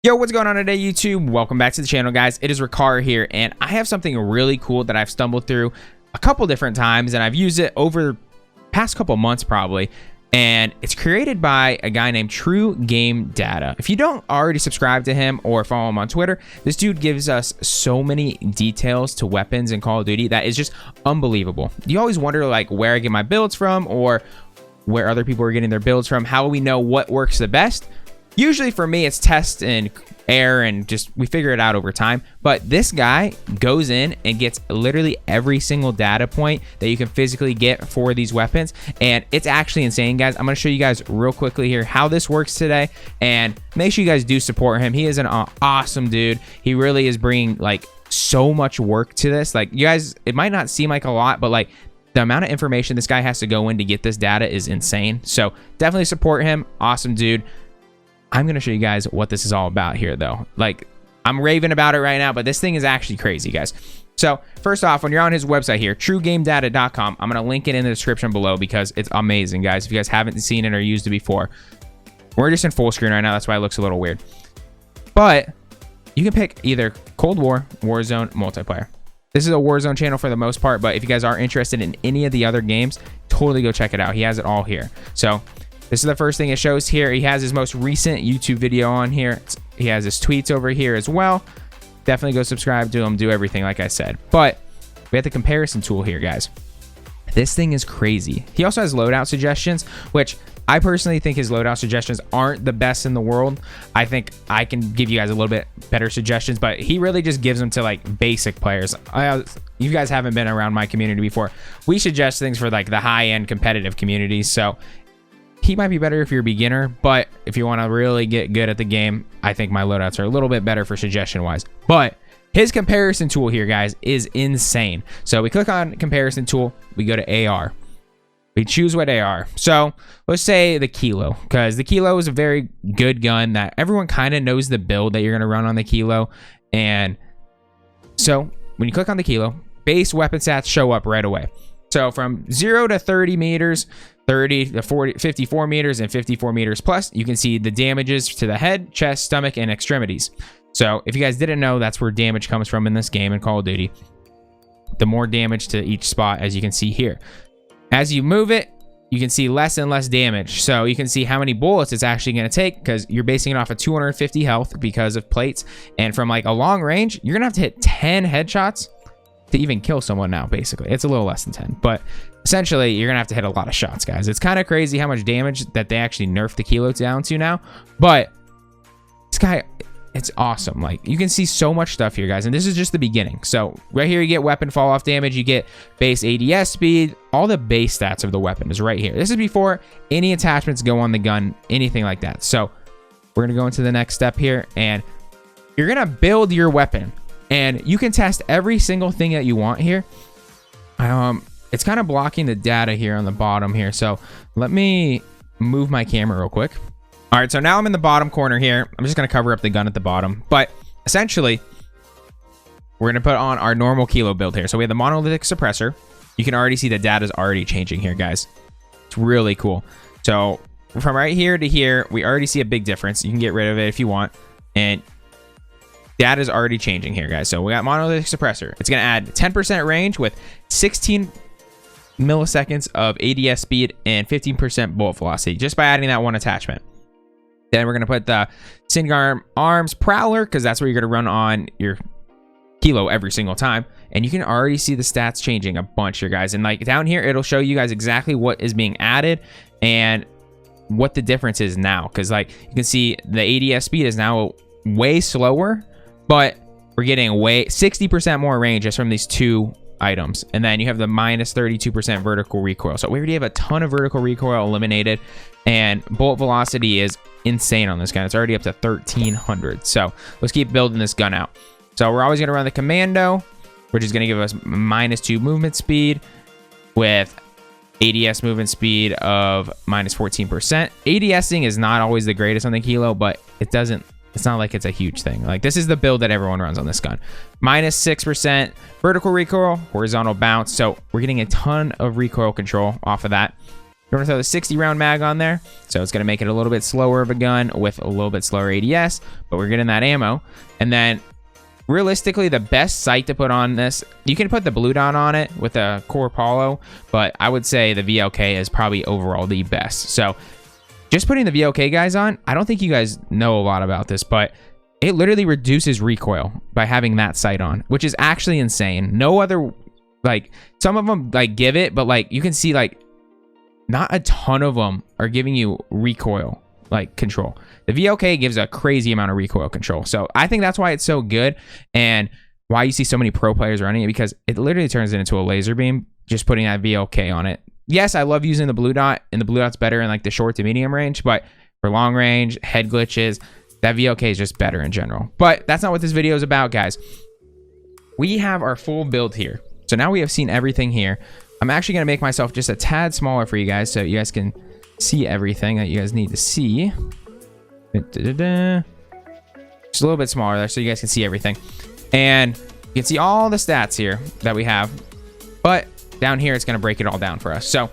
Yo, what's going on today, YouTube? Welcome back to the channel, guys. It is Rikar here, and I have something really cool that I've stumbled through a couple different times, and I've used it over the past couple months probably, and it's created by a guy named TrueGameData. If you don't already subscribe to him or follow him on Twitter, this dude gives us so many details to weapons in Call of Duty that is just unbelievable. You always wonder like where I get my builds from or where other people are getting their builds from. How will we know what works the best? Usually for me, it's test and error and just we figure it out over time. But this guy goes in and gets literally every single data point that you can physically get for these weapons. And it's actually insane, guys. I'm going to show you guys real quickly here how this works today. And make sure you guys do support him. He is an awesome dude. He really is bringing like so much work to this. Like you guys, it might not seem like a lot, but like the amount of information this guy has to go in to get this data is insane. So definitely support him. Awesome dude. I'm going to show you guys what this is all about here, though. Like, I'm raving about it right now, but this thing is actually crazy, guys. So, first off, when you're on his website here, TrueGameData.com, I'm going to link it in the description below because it's amazing, guys. If you guys haven't seen it or used it before, we're just in full screen right now. That's why it looks a little weird. But you can pick either Cold War, Warzone, multiplayer. This is a Warzone channel for the most part, but if you guys are interested in any of the other games, totally go check it out. He has it all here. So, this is the first thing it shows here. He has his most recent YouTube video on here. He has his tweets over here as well. Definitely go subscribe to him, do everything like I said. But we have the comparison tool here, guys. This thing is crazy. He also has loadout suggestions, which I personally think his loadout suggestions aren't the best in the world. I think I can give you guys a little bit better suggestions, but he really just gives them to like basic players. You guys haven't been around my community before. We suggest things for like the high-end competitive communities. So he might be better if you're a beginner, but if you want to really get good at the game, I think my loadouts are a little bit better for suggestion-wise. But his comparison tool here, guys, is insane. So we click on comparison tool, we go to AR. We choose what AR. So let's say the Kilo, because the Kilo is a very good gun that everyone kind of knows the build that you're going to run on the Kilo. And so when you click on the Kilo, base weapon stats show up right away. So from 0 to 30 meters, 30 to 40, 54 meters, and 54 meters plus, you can see the damages to the head, chest, stomach, and extremities. So if you guys didn't know, that's where damage comes from in this game in Call of Duty. The more damage to each spot, as you can see here. As you move it, you can see less and less damage. So you can see how many bullets it's actually going to take because you're basing it off of 250 health because of plates. And from like a long range, you're going to have to hit 10 headshots to even kill someone now, basically. It's a little less than 10, but essentially you're gonna have to hit a lot of shots, guys. It's kind of crazy how much damage that they actually nerfed the Kilo down to now, but this guy, it's awesome. Like you can see so much stuff here, guys, and this is just the beginning. So right here you get weapon fall off damage, you get base ADS speed, all the base stats of the weapon is right here. This is before any attachments go on the gun, anything like that. So we're gonna go into the next step here, and you're gonna build your weapon. And you can test every single thing that you want here. It's kind of blocking the data here on the bottom here. So let me move my camera real quick. All right, so now I'm in the bottom corner here. I'm just going to cover up the gun at the bottom. But essentially, we're going to put on our normal Kilo build here. So we have the monolithic suppressor. You can already see the data is already changing here, guys. It's really cool. So from right here to here, we already see a big difference. You can get rid of it if you want. And data is already changing here, guys. So we got monolithic suppressor. It's going to add 10% range with 16 milliseconds of ADS speed and 15% bullet velocity just by adding that one attachment. Then we're going to put the Singarm Arms Prowler because that's where you're going to run on your Kilo every single time. And you can already see the stats changing a bunch here, guys. And like down here, it'll show you guys exactly what is being added and what the difference is now. Because like you can see the ADS speed is now way slower, but we're getting way 60% more range just from these two items. And then you have the minus 32% vertical recoil. So we already have a ton of vertical recoil eliminated, and bullet velocity is insane on this gun. It's already up to 1300. So let's keep building this gun out. So we're always going to run the commando, which is going to give us -2 movement speed with ADS movement speed of minus 14%. ADSing is not always the greatest on the Kilo, but it's not like it's a huge thing. Like this is the build that everyone runs on this gun. -6% vertical recoil, horizontal bounce. So we're getting a ton of recoil control off of that. You want to throw the 60 round mag on there. So it's going to make it a little bit slower of a gun with a little bit slower ADS, but we're getting that ammo. And then realistically, the best sight to put on this, you can put the blue dot on it with a Core Polo, but I would say the VLK is probably overall the best. So just putting the VLK guys on, I don't think you guys know a lot about this, but it literally reduces recoil by having that sight on, which is actually insane. No other, like, some of them like give it, but like you can see like not a ton of them are giving you recoil like control. The VLK gives a crazy amount of recoil control. So I think that's why it's so good and why you see so many pro players running it, because it literally turns it into a laser beam just putting that VLK on it. Yes, I love using the blue dot, and the blue dot's better in like the short to medium range, but for long range, head glitches, that VLK is just better in general. But that's not what this video is about, guys. We have our full build here. So now we have seen everything here. I'm actually going to make myself just a tad smaller for you guys so you guys can see everything that you guys need to see. Just a little bit smaller there so you guys can see everything. And you can see all the stats here that we have. But down here, it's going to break it all down for us. So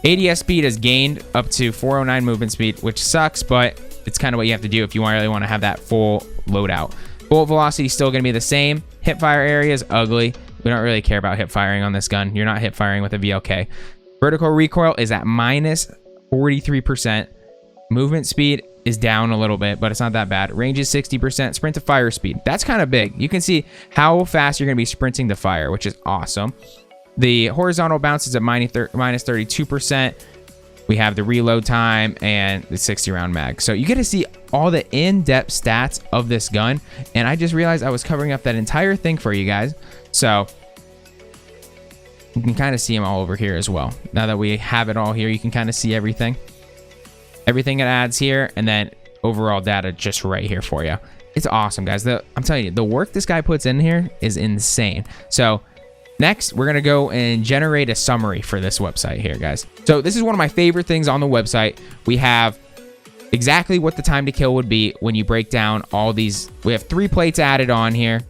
ADS speed is gained up to 409 movement speed, which sucks, but it's kind of what you have to do if you really want to have that full loadout. Bullet velocity is still going to be the same. Hip fire area is ugly. We don't really care about hip firing on this gun. You're not hip firing with a VLK. Vertical recoil is at minus 43%. Movement speed is down a little bit, but it's not that bad. Range is 60%. Sprint to fire speed, that's kind of big. You can see how fast you're going to be sprinting to fire, which is awesome. The horizontal bounce is at minus 32%. We have the reload time and the 60 round mag. So you get to see all the in-depth stats of this gun. And I just realized I was covering up that entire thing for you guys. So you can kind of see them all over here as well. Now that we have it all here, you can kind of see everything. Everything it adds here, and then overall data just right here for you. It's awesome, guys. I'm telling you, the work this guy puts in here is insane. So next, we're going to go and generate a summary for this website here, guys. So this is one of my favorite things on the website. We have exactly what the time to kill would be when you break down all these. We have 3 plates added on here.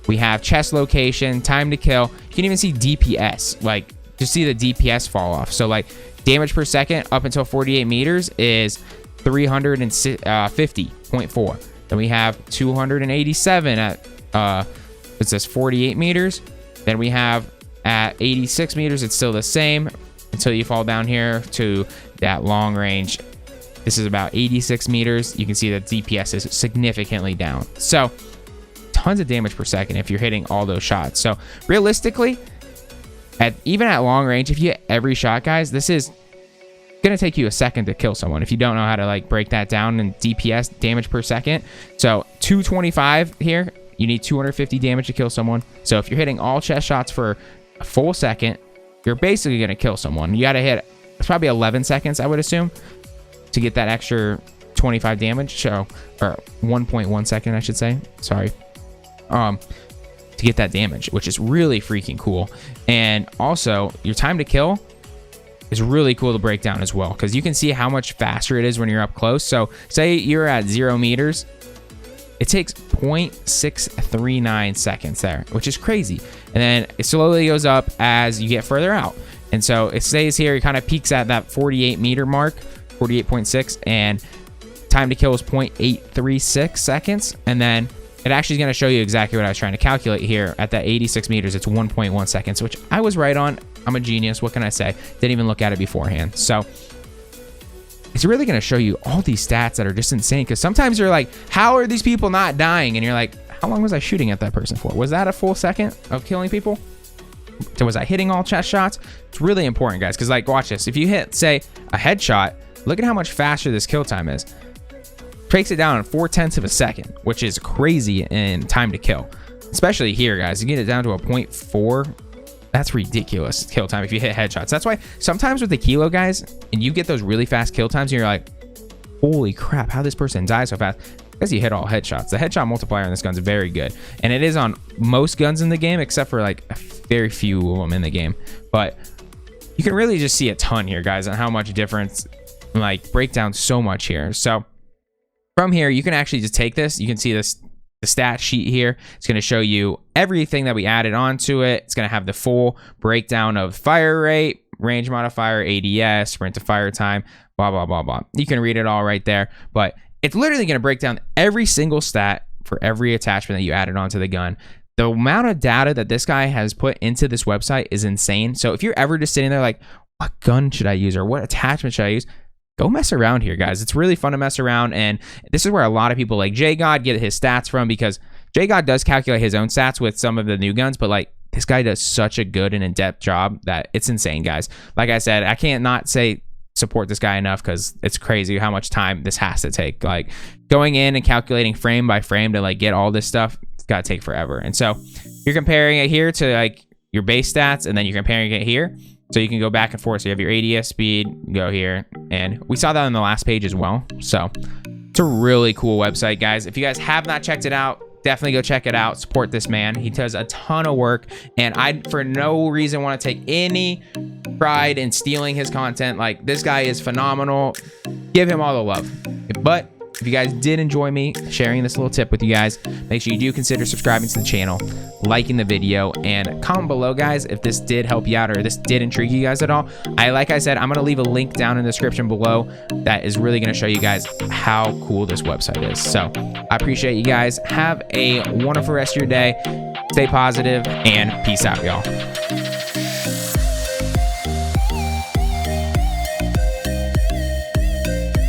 We have chest location, time to kill. You can even see DPS, like just see the DPS fall off. So like damage per second up until 48 meters is 350.4. Then we have 287 at, it says 48 meters. Then we have at 86 meters, it's still the same until you fall down here to that long range. This is about 86 meters. You can see that DPS is significantly down. So tons of damage per second if you're hitting all those shots. So realistically, even at long range, if you hit every shot, guys, this is going to take you a second to kill someone if you don't know how to like break that down in DPS, damage per second. So 225 here. You need 250 damage to kill someone. So if you're hitting all chest shots for a full second, you're basically going to kill someone. You got to hit, it's probably 11 seconds, I would assume, to get that extra 25 damage. So, or 1.1 second, I should say. Sorry. To get that damage, which is really freaking cool. And also, your time to kill is really cool to break down as well, because you can see how much faster it is when you're up close. So say you're at 0 meters. It takes 0.639 seconds there, which is crazy. And then it slowly goes up as you get further out. And so it stays here. It kind of peaks at that 48 meter mark, 48.6, and time to kill is 0.836 seconds. And then it actually is going to show you exactly what I was trying to calculate here. At that 86 meters, it's 1.1 seconds, which I was right on. I'm a genius. What can I say? Didn't even look at it beforehand. So it's really going to show you all these stats that are just insane, because sometimes you're like, how are these people not dying? And you're like, how long was I shooting at that person for? Was that a full second of killing people? So was I hitting all chest shots? It's really important, guys, because like, watch this. If you hit, say, a headshot, look at how much faster this kill time is. Breaks it down in 0.4 of a second, which is crazy in time to kill. Especially here, guys. You get it down to a 0.4. That's ridiculous kill time if you hit headshots. That's why sometimes with the kilo, guys, and you get those really fast kill times, and you're like, holy crap, how this person dies so fast? Because you hit all headshots. The headshot multiplier on this gun is very good. And it is on most guns in the game, except for like very few of them in the game. But you can really just see a ton here, guys, on how much difference, like, break down so much here. So from here, you can actually just take this. You can see this, the stat sheet here. It's going to show you everything that we added onto it. It's going to have the full breakdown of fire rate, range modifier, ADS, sprint to fire time, blah, blah, blah, blah. You can read it all right there, but it's literally going to break down every single stat for every attachment that you added onto the gun. The amount of data that this guy has put into this website is insane. So if you're ever just sitting there like, what gun should I use or what attachment should I use? Go mess around here, guys. It's really fun to mess around. And this is where a lot of people like JGod get his stats from, because JGod does calculate his own stats with some of the new guns, but like this guy does such a good and in-depth job that it's insane, guys. Like I said, I can't not say support this guy enough, because it's crazy how much time this has to take. Like going in and calculating frame by frame to like get all this stuff, it's got to take forever. And so you're comparing it here to like your base stats, and then you're comparing it here. So you can go back and forth. So you have your ADS speed, go here. And we saw that on the last page as well. So it's a really cool website, guys. If you guys have not checked it out, definitely go check it out. Support this man. He does a ton of work, and I for no reason want to take any pride in stealing his content. Like, this guy is phenomenal. Give him all the love. But if you guys did enjoy me sharing this little tip with you guys, make sure you do consider subscribing to the channel, liking the video, and comment below, guys, if this did help you out or this did intrigue you guys at all. Like I said, I'm going to leave a link down in the description below that is really going to show you guys how cool this website is. So I appreciate you guys. Have a wonderful rest of your day. Stay positive, and peace out, y'all.